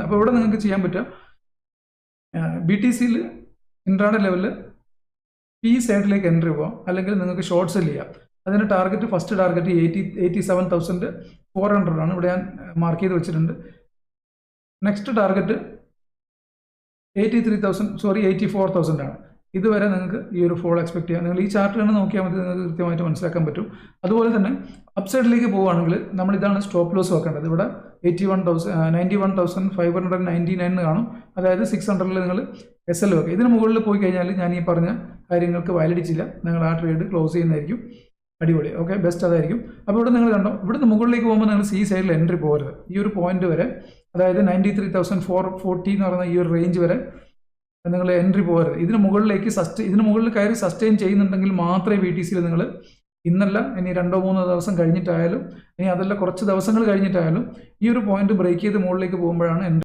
അപ്പോൾ ഇവിടെ നിങ്ങൾക്ക് ചെയ്യാൻ പറ്റുക BTC ഇൻട്രാഡേ ലെവലിൽ ഈ സൈഡിലേക്ക് എൻട്രി പോകാം, അല്ലെങ്കിൽ നിങ്ങൾക്ക് ഷോർട്ട് സെൽ ചെയ്യാം. അതിന് ടാർഗറ്റ് ഫസ്റ്റ് ടാർഗറ്റ് 87,400 ആണ്, ഇവിടെ ഞാൻ മാർക്ക് ചെയ്ത് വെച്ചിട്ടുണ്ട്. നെക്സ്റ്റ് ടാർഗറ്റ് 84,000 ആണ്. ഇതുവരെ നിങ്ങൾക്ക് ഈ ഒരു ഫോൾ എക്സ്പെക്ട് ചെയ്യാം. നിങ്ങൾ ഈ ചാർട്ട് തന്നെ നോക്കിയാൽ മതി, നിങ്ങൾക്ക് കൃത്യമായിട്ട് മനസ്സിലാക്കാൻ പറ്റും. അതുപോലെ തന്നെ അപ്പ് സൈഡിലേക്ക് പോവുകയാണെങ്കിൽ നമ്മൾ ഇതാണ് സ്റ്റോപ്പ് ലോസ് വെക്കേണ്ടത്. ഇവിടെ 91,599 കാണും, അതായത് 600 നിങ്ങൾ SL വെക്കുക. ഇതിന് മുകളിൽ പോയി കഴിഞ്ഞാൽ ഞാൻ ഈ പറഞ്ഞ കാര്യങ്ങൾക്ക് വാലിഡിറ്റില്ല, നിങ്ങൾ ആ ട്രേഡ് ക്ലോസ് ചെയ്യുന്നതായിരിക്കും അടിപൊളി. ഓക്കെ, ബെസ്റ്റ് അതായിരിക്കും. അപ്പോൾ ഇവിടെ നിങ്ങൾ കണ്ടോ, ഇവിടുന്ന് മുകളിലേക്ക് പോകുമ്പോൾ നിങ്ങൾ ഈ സൈഡിൽ എൻട്രി പോകരുത്. ഈ ഒരു പോയിന്റ് വരെ, അതായത് 93,440 എന്ന് പറയുന്ന ഈ ഒരു റേഞ്ച് വരെ നിങ്ങൾ എൻട്രി പോകരുത്. ഇതിന് മുകളിൽ കയറി സസ്റ്റെയിൻ ചെയ്യുന്നുണ്ടെങ്കിൽ മാത്രമേ BTCയിൽ നിങ്ങൾ ഇന്നല്ല ഇനി 2-3 ദിവസം കഴിഞ്ഞിട്ടായാലും, ഇനി അതല്ല കുറച്ച് ദിവസങ്ങൾ കഴിഞ്ഞിട്ടായാലും ഈ ഒരു പോയിന്റ് ബ്രേക്ക് ചെയ്ത് മുകളിലേക്ക് പോകുമ്പോഴാണ്